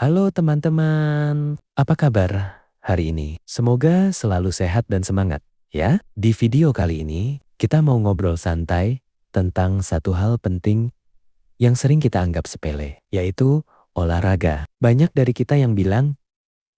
Halo teman-teman, apa kabar hari ini? Semoga selalu sehat dan semangat ya. Di video kali ini kita mau ngobrol santai tentang satu hal penting yang sering kita anggap sepele, yaitu olahraga. Banyak dari kita yang bilang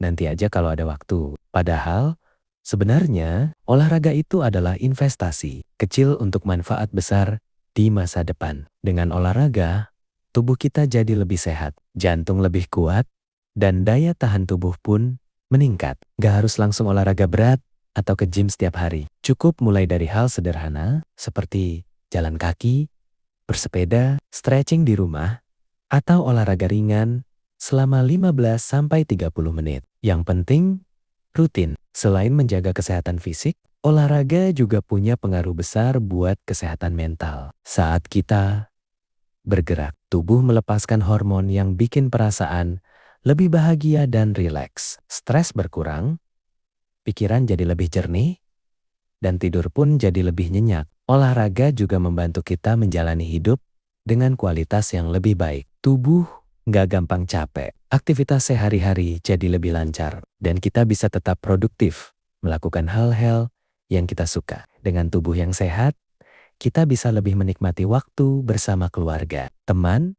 nanti aja kalau ada waktu. Padahal sebenarnya olahraga itu adalah investasi kecil untuk manfaat besar di masa depan. Dengan olahraga, tubuh kita jadi lebih sehat, jantung lebih kuat, dan daya tahan tubuh pun meningkat. Gak harus langsung olahraga berat atau ke gym setiap hari. Cukup mulai dari hal sederhana seperti jalan kaki, bersepeda, stretching di rumah, atau olahraga ringan selama 15-30 menit. Yang penting, rutin. Selain menjaga kesehatan fisik, olahraga juga punya pengaruh besar buat kesehatan mental. Saat kita bergerak, tubuh melepaskan hormon yang bikin perasaan lebih bahagia dan rileks. Stres berkurang, pikiran jadi lebih jernih, dan tidur pun jadi lebih nyenyak. Olahraga juga membantu kita menjalani hidup dengan kualitas yang lebih baik. Tubuh nggak gampang capek. Aktivitas sehari-hari jadi lebih lancar, dan kita bisa tetap produktif melakukan hal-hal yang kita suka. Dengan tubuh yang sehat, kita bisa lebih menikmati waktu bersama keluarga, teman,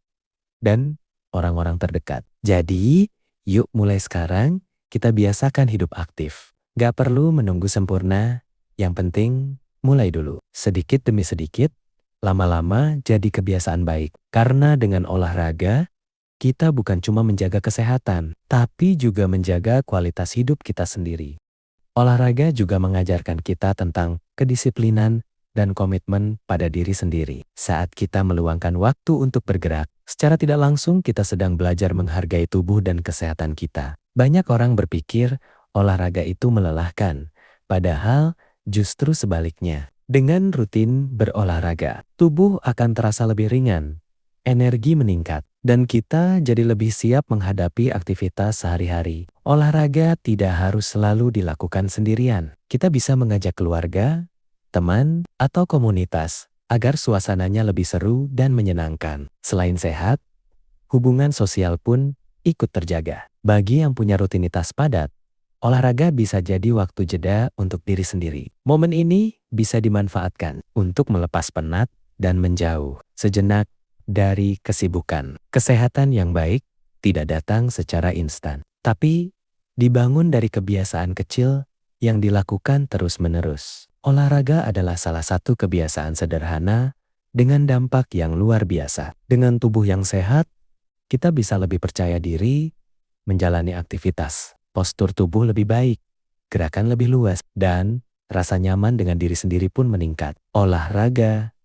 dan orang-orang terdekat. Jadi, yuk mulai sekarang kita biasakan hidup aktif. Gak perlu menunggu sempurna, yang penting mulai dulu. Sedikit demi sedikit, lama-lama jadi kebiasaan baik. Karena dengan olahraga, kita bukan cuma menjaga kesehatan, tapi juga menjaga kualitas hidup kita sendiri. Olahraga juga mengajarkan kita tentang kedisiplinan dan komitmen pada diri sendiri. Saat kita meluangkan waktu untuk bergerak, secara tidak langsung kita sedang belajar menghargai tubuh dan kesehatan kita. Banyak orang berpikir olahraga itu melelahkan, padahal justru sebaliknya. Dengan rutin berolahraga, tubuh akan terasa lebih ringan, energi meningkat, dan kita jadi lebih siap menghadapi aktivitas sehari-hari. Olahraga tidak harus selalu dilakukan sendirian. Kita bisa mengajak keluarga, teman, atau komunitas agar suasananya lebih seru dan menyenangkan. Selain sehat, hubungan sosial pun ikut terjaga. Bagi yang punya rutinitas padat, olahraga bisa jadi waktu jeda untuk diri sendiri. Momen ini bisa dimanfaatkan untuk melepas penat dan menjauh sejenak dari kesibukan. Kesehatan yang baik tidak datang secara instan, tapi dibangun dari kebiasaan kecil yang dilakukan terus-menerus. Olahraga adalah salah satu kebiasaan sederhana dengan dampak yang luar biasa. Dengan tubuh yang sehat, kita bisa lebih percaya diri menjalani aktivitas. Postur tubuh lebih baik, gerakan lebih luas, dan rasa nyaman dengan diri sendiri pun meningkat. Olahraga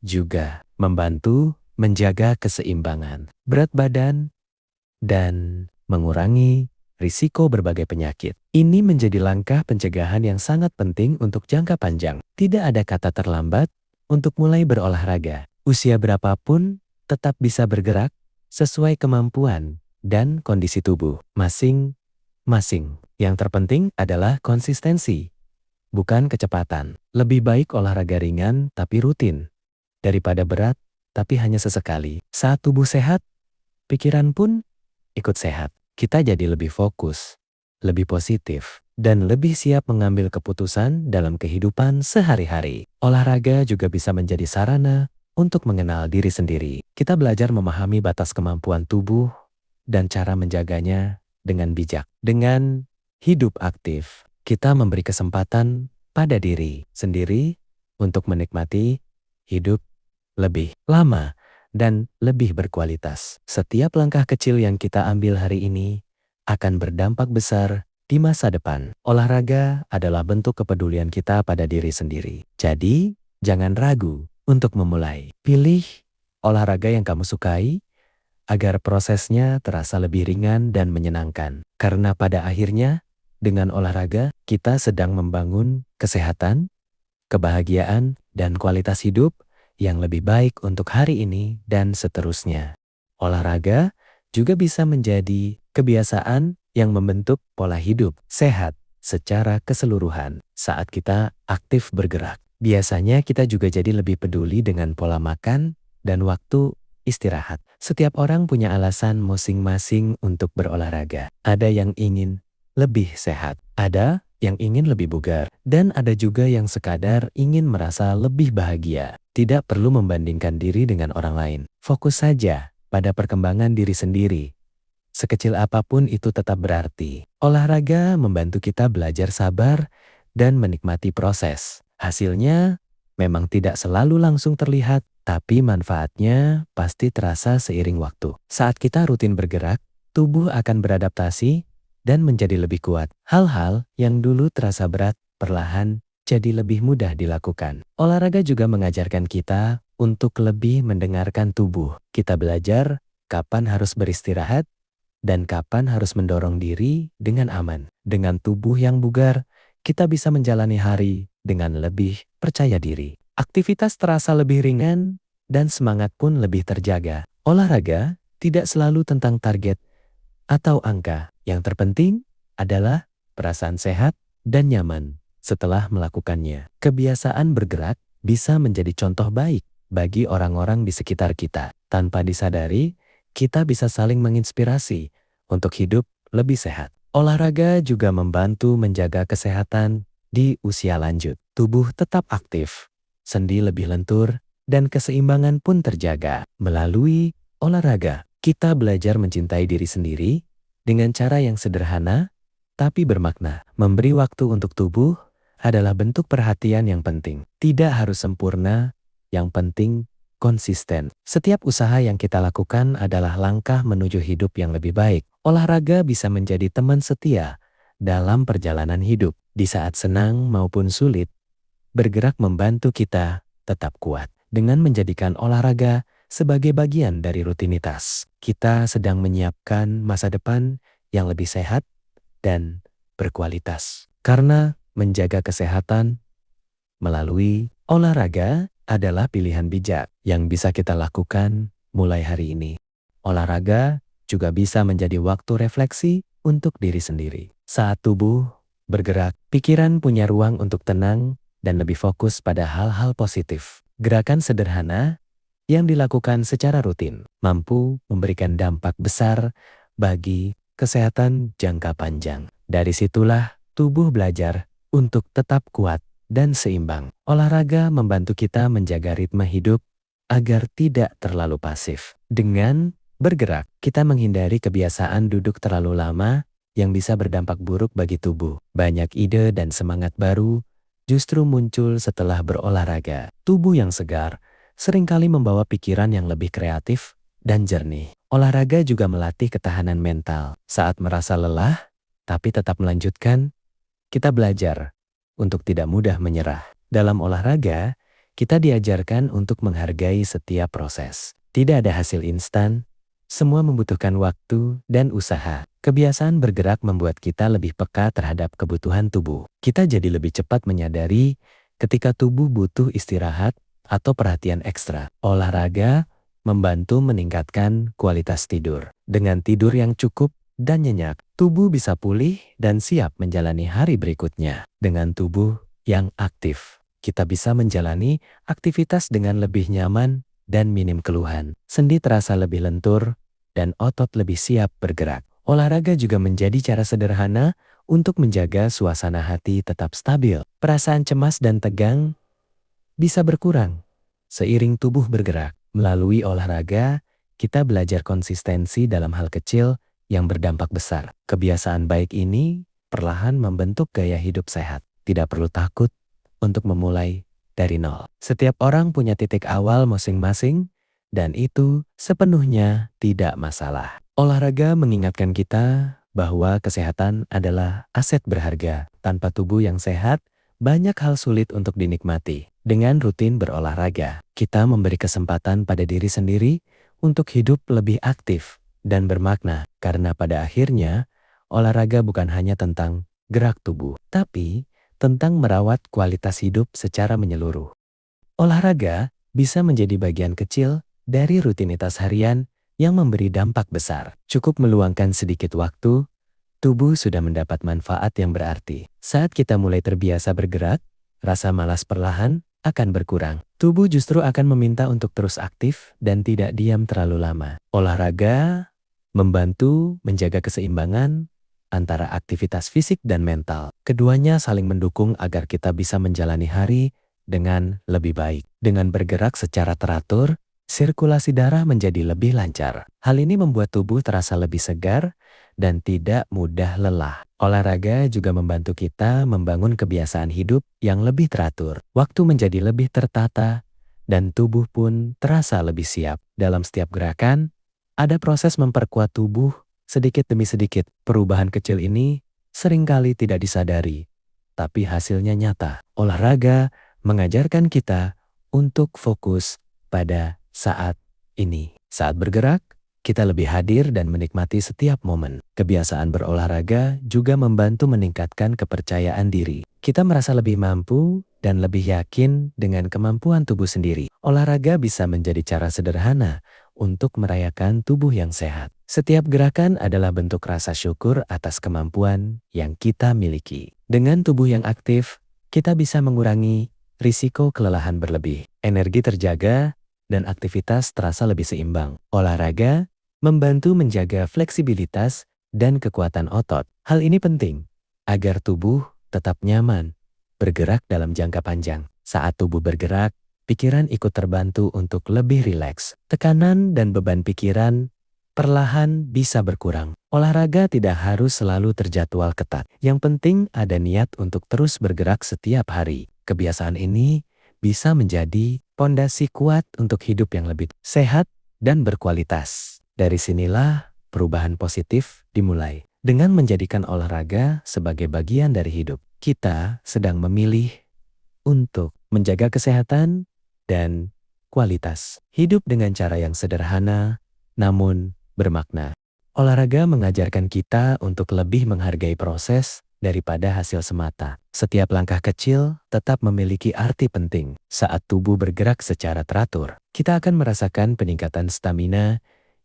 juga membantu menjaga keseimbangan berat badan dan mengurangi risiko berbagai penyakit. Ini menjadi langkah pencegahan yang sangat penting untuk jangka panjang. Tidak ada kata terlambat untuk mulai berolahraga. Usia berapapun tetap bisa bergerak sesuai kemampuan dan kondisi tubuh masing-masing. Yang terpenting adalah konsistensi, bukan kecepatan. Lebih baik olahraga ringan tapi rutin daripada berat tapi hanya sesekali. Saat tubuh sehat, pikiran pun ikut sehat. Kita jadi lebih fokus, lebih positif, dan lebih siap mengambil keputusan dalam kehidupan sehari-hari. Olahraga juga bisa menjadi sarana untuk mengenal diri sendiri. Kita belajar memahami batas kemampuan tubuh dan cara menjaganya dengan bijak. Dengan hidup aktif, kita memberi kesempatan pada diri sendiri untuk menikmati hidup lebih lama dan lebih berkualitas. Setiap langkah kecil yang kita ambil hari ini akan berdampak besar di masa depan. Olahraga adalah bentuk kepedulian kita pada diri sendiri. Jadi, jangan ragu untuk memulai. Pilih olahraga yang kamu sukai agar prosesnya terasa lebih ringan dan menyenangkan. Karena pada akhirnya, dengan olahraga, kita sedang membangun kesehatan, kebahagiaan, dan kualitas hidup yang lebih baik untuk hari ini dan seterusnya. Olahraga juga bisa menjadi kebiasaan yang membentuk pola hidup sehat secara keseluruhan. Saat kita aktif bergerak, biasanya kita juga jadi lebih peduli dengan pola makan dan waktu istirahat. Setiap orang punya alasan masing-masing untuk berolahraga. Ada yang ingin lebih sehat, ada yang ingin lebih bugar, dan ada juga yang sekadar ingin merasa lebih bahagia. Tidak perlu membandingkan diri dengan orang lain. Fokus saja pada perkembangan diri sendiri. Sekecil apapun itu tetap berarti. Olahraga membantu kita belajar sabar dan menikmati proses. Hasilnya memang tidak selalu langsung terlihat, tapi manfaatnya pasti terasa seiring waktu. Saat kita rutin bergerak, tubuh akan beradaptasi dan menjadi lebih kuat. Hal-hal yang dulu terasa berat perlahan jadi lebih mudah dilakukan. Olahraga juga mengajarkan kita untuk lebih mendengarkan tubuh. Kita belajar kapan harus beristirahat dan kapan harus mendorong diri dengan aman. Dengan tubuh yang bugar, kita bisa menjalani hari dengan lebih percaya diri. Aktivitas terasa lebih ringan dan semangat pun lebih terjaga. Olahraga tidak selalu tentang target atau angka. Yang terpenting adalah perasaan sehat dan nyaman setelah melakukannya. Kebiasaan bergerak bisa menjadi contoh baik bagi orang-orang di sekitar kita. Tanpa disadari, kita bisa saling menginspirasi untuk hidup lebih sehat. Olahraga juga membantu menjaga kesehatan di usia lanjut. Tubuh tetap aktif, sendi lebih lentur, dan keseimbangan pun terjaga. Melalui olahraga, kita belajar mencintai diri sendiri dengan cara yang sederhana tapi bermakna. Memberi waktu untuk tubuh adalah bentuk perhatian yang penting. Tidak harus sempurna, yang penting konsisten. Setiap usaha yang kita lakukan adalah langkah menuju hidup yang lebih baik. Olahraga bisa menjadi teman setia dalam perjalanan hidup. Di saat senang maupun sulit, bergerak membantu kita tetap kuat. Dengan menjadikan olahraga sebagai bagian dari rutinitas, kita sedang menyiapkan masa depan yang lebih sehat dan berkualitas. Karena menjaga kesehatan melalui olahraga adalah pilihan bijak yang bisa kita lakukan mulai hari ini. Olahraga juga bisa menjadi waktu refleksi untuk diri sendiri. Saat tubuh bergerak, pikiran punya ruang untuk tenang dan lebih fokus pada hal-hal positif. Gerakan sederhana yang dilakukan secara rutin mampu memberikan dampak besar bagi kesehatan jangka panjang. Dari situlah tubuh belajar untuk tetap kuat dan seimbang. Olahraga membantu kita menjaga ritme hidup agar tidak terlalu pasif. Dengan bergerak, kita menghindari kebiasaan duduk terlalu lama yang bisa berdampak buruk bagi tubuh. Banyak ide dan semangat baru justru muncul setelah berolahraga. Tubuh yang segar seringkali membawa pikiran yang lebih kreatif dan jernih. Olahraga juga melatih ketahanan mental. Saat merasa lelah, tapi tetap melanjutkan, kita belajar untuk tidak mudah menyerah. Dalam olahraga, kita diajarkan untuk menghargai setiap proses. Tidak ada hasil instan, semua membutuhkan waktu dan usaha. Kebiasaan bergerak membuat kita lebih peka terhadap kebutuhan tubuh. Kita jadi lebih cepat menyadari ketika tubuh butuh istirahat atau perhatian ekstra. Olahraga membantu meningkatkan kualitas tidur. Dengan tidur yang cukup dan nyenyak, tubuh bisa pulih dan siap menjalani hari berikutnya. Dengan tubuh yang aktif, kita bisa menjalani aktivitas dengan lebih nyaman dan minim keluhan. Sendi terasa lebih lentur dan otot lebih siap bergerak. Olahraga juga menjadi cara sederhana untuk menjaga suasana hati tetap stabil. Perasaan cemas dan tegang bisa berkurang seiring tubuh bergerak. Melalui olahraga, kita belajar konsistensi dalam hal kecil yang berdampak besar. Kebiasaan baik ini perlahan membentuk gaya hidup sehat. Tidak perlu takut untuk memulai dari nol. Setiap orang punya titik awal masing-masing, dan itu sepenuhnya tidak masalah. Olahraga mengingatkan kita bahwa kesehatan adalah aset berharga. Tanpa tubuh yang sehat, banyak hal sulit untuk dinikmati. Dengan rutin berolahraga, kita memberi kesempatan pada diri sendiri untuk hidup lebih aktif dan bermakna. Karena pada akhirnya, olahraga bukan hanya tentang gerak tubuh, tapi tentang merawat kualitas hidup secara menyeluruh. Olahraga bisa menjadi bagian kecil dari rutinitas harian yang memberi dampak besar. Cukup meluangkan sedikit waktu, tubuh sudah mendapat manfaat yang berarti. Saat kita mulai terbiasa bergerak, rasa malas perlahan akan berkurang. Tubuh justru akan meminta untuk terus aktif dan tidak diam terlalu lama. Olahraga membantu menjaga keseimbangan antara aktivitas fisik dan mental. Keduanya saling mendukung agar kita bisa menjalani hari dengan lebih baik. Dengan bergerak secara teratur, sirkulasi darah menjadi lebih lancar. Hal ini membuat tubuh terasa lebih segar dan tidak mudah lelah. Olahraga juga membantu kita membangun kebiasaan hidup yang lebih teratur. Waktu menjadi lebih tertata dan tubuh pun terasa lebih siap. Dalam setiap gerakan, ada proses memperkuat tubuh sedikit demi sedikit. Perubahan kecil ini seringkali tidak disadari, tapi hasilnya nyata. Olahraga mengajarkan kita untuk fokus pada saat ini. Saat bergerak, kita lebih hadir dan menikmati setiap momen. Kebiasaan berolahraga juga membantu meningkatkan kepercayaan diri. Kita merasa lebih mampu dan lebih yakin dengan kemampuan tubuh sendiri. Olahraga bisa menjadi cara sederhana untuk merayakan tubuh yang sehat. Setiap gerakan adalah bentuk rasa syukur atas kemampuan yang kita miliki. Dengan tubuh yang aktif, kita bisa mengurangi risiko kelelahan berlebih. Energi terjaga dan aktivitas terasa lebih seimbang. Olahraga membantu menjaga fleksibilitas dan kekuatan otot. Hal ini penting agar tubuh tetap nyaman bergerak dalam jangka panjang. Saat tubuh bergerak, pikiran ikut terbantu untuk lebih rileks. Tekanan dan beban pikiran perlahan bisa berkurang. Olahraga tidak harus selalu terjadwal ketat. Yang penting ada niat untuk terus bergerak setiap hari. Kebiasaan ini bisa menjadi pondasi kuat untuk hidup yang lebih sehat dan berkualitas. Dari sinilah perubahan positif dimulai. Dengan menjadikan olahraga sebagai bagian dari hidup, kita sedang memilih untuk menjaga kesehatan dan kualitas hidup dengan cara yang sederhana namun bermakna. Olahraga mengajarkan kita untuk lebih menghargai proses daripada hasil semata. Setiap langkah kecil tetap memiliki arti penting. Saat tubuh bergerak secara teratur, kita akan merasakan peningkatan stamina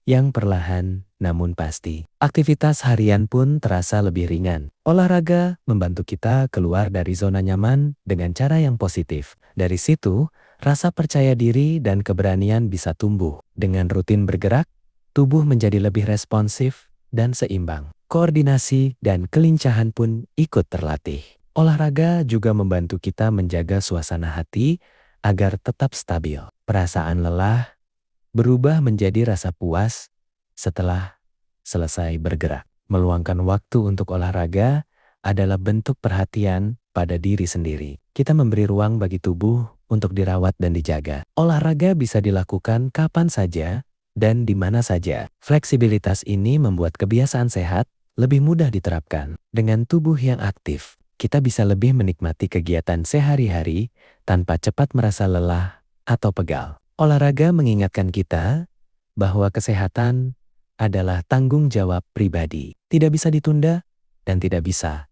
yang perlahan namun pasti. Aktivitas harian pun terasa lebih ringan. Olahraga membantu kita keluar dari zona nyaman dengan cara yang positif. Dari situ, rasa percaya diri dan keberanian bisa tumbuh. Dengan rutin bergerak, tubuh menjadi lebih responsif dan seimbang. Koordinasi dan kelincahan pun ikut terlatih. Olahraga juga membantu kita menjaga suasana hati agar tetap stabil. Perasaan lelah berubah menjadi rasa puas setelah selesai bergerak. Meluangkan waktu untuk olahraga adalah bentuk perhatian pada diri sendiri. Kita memberi ruang bagi tubuh untuk dirawat dan dijaga. Olahraga bisa dilakukan kapan saja dan di mana saja. Fleksibilitas ini membuat kebiasaan sehat lebih mudah diterapkan. Dengan tubuh yang aktif, kita bisa lebih menikmati kegiatan sehari-hari tanpa cepat merasa lelah atau pegal. Olahraga mengingatkan kita bahwa kesehatan adalah tanggung jawab pribadi. Tidak bisa ditunda dan tidak bisa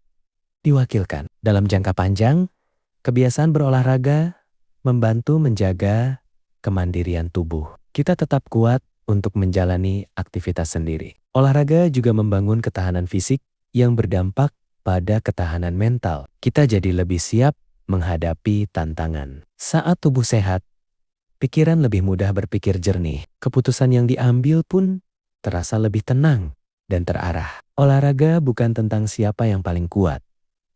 diwakilkan. Dalam jangka panjang, kebiasaan berolahraga membantu menjaga kemandirian tubuh. Kita tetap kuat untuk menjalani aktivitas sendiri. Olahraga juga membangun ketahanan fisik yang berdampak pada ketahanan mental. Kita jadi lebih siap menghadapi tantangan. Saat tubuh sehat, pikiran lebih mudah berpikir jernih. Keputusan yang diambil pun terasa lebih tenang dan terarah. Olahraga bukan tentang siapa yang paling kuat,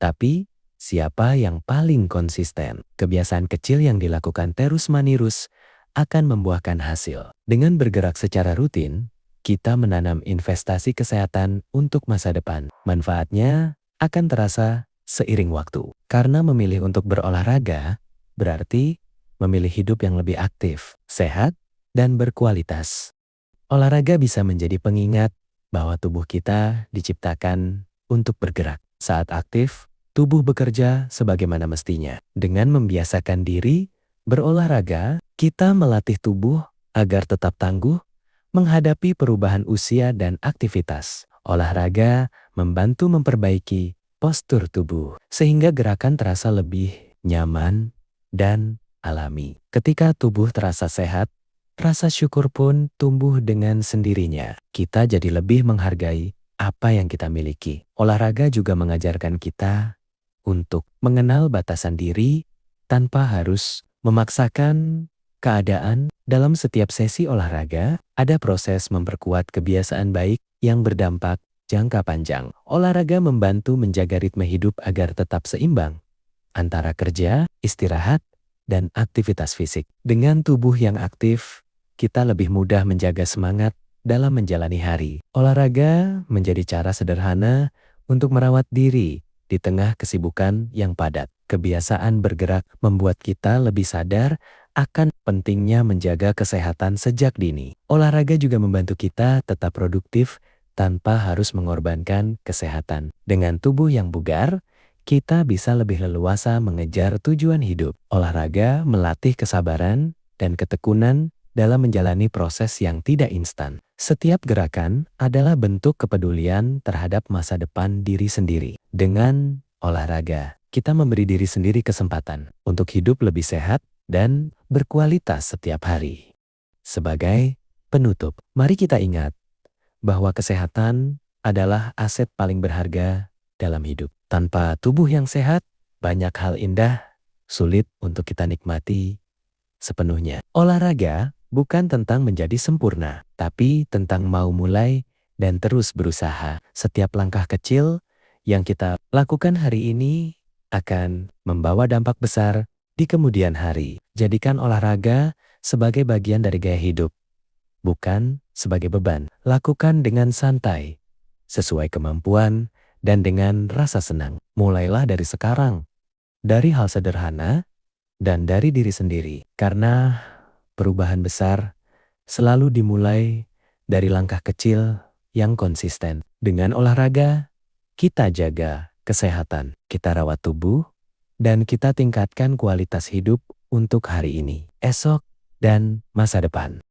tapi siapa yang paling konsisten. Kebiasaan kecil yang dilakukan terus-menerus akan membuahkan hasil. Dengan bergerak secara rutin, kita menanam investasi kesehatan untuk masa depan. Manfaatnya akan terasa seiring waktu. Karena memilih untuk berolahraga berarti memilih hidup yang lebih aktif, sehat, dan berkualitas. Olahraga bisa menjadi pengingat bahwa tubuh kita diciptakan untuk bergerak. Saat aktif, tubuh bekerja sebagaimana mestinya. Dengan membiasakan diri berolahraga, kita melatih tubuh agar tetap tangguh menghadapi perubahan usia dan aktivitas. Olahraga membantu memperbaiki postur tubuh, sehingga gerakan terasa lebih nyaman dan alami. Ketika tubuh terasa sehat, rasa syukur pun tumbuh dengan sendirinya. Kita jadi lebih menghargai apa yang kita miliki. Olahraga juga mengajarkan kita untuk mengenal batasan diri tanpa harus memaksakan keadaan. Dalam setiap sesi olahraga, ada proses memperkuat kebiasaan baik yang berdampak jangka panjang. Olahraga membantu menjaga ritme hidup agar tetap seimbang antara kerja, istirahat, dan aktivitas fisik. Dengan tubuh yang aktif, kita lebih mudah menjaga semangat dalam menjalani hari. Olahraga menjadi cara sederhana untuk merawat diri di tengah kesibukan yang padat. Kebiasaan bergerak membuat kita lebih sadar akan pentingnya menjaga kesehatan sejak dini. Olahraga juga membantu kita tetap produktif tanpa harus mengorbankan kesehatan. Dengan tubuh yang bugar, kita bisa lebih leluasa mengejar tujuan hidup. Olahraga melatih kesabaran dan ketekunan dalam menjalani proses yang tidak instan. Setiap gerakan adalah bentuk kepedulian terhadap masa depan diri sendiri. Dengan olahraga, kita memberi diri sendiri kesempatan untuk hidup lebih sehat dan berkualitas setiap hari. Sebagai penutup, mari kita ingat bahwa kesehatan adalah aset paling berharga dalam hidup. Tanpa tubuh yang sehat, banyak hal indah sulit untuk kita nikmati sepenuhnya. Olahraga bukan tentang menjadi sempurna, tapi tentang mau mulai dan terus berusaha. Setiap langkah kecil yang kita lakukan hari ini akan membawa dampak besar di kemudian hari. Jadikan olahraga sebagai bagian dari gaya hidup, bukan sebagai beban. Lakukan dengan santai, sesuai kemampuan, dan dengan rasa senang. Mulailah dari sekarang, dari hal sederhana, dan dari diri sendiri. Karena perubahan besar selalu dimulai dari langkah kecil yang konsisten. Dengan olahraga, kita jaga kesehatan, kita rawat tubuh, dan kita tingkatkan kualitas hidup untuk hari ini, esok, dan masa depan.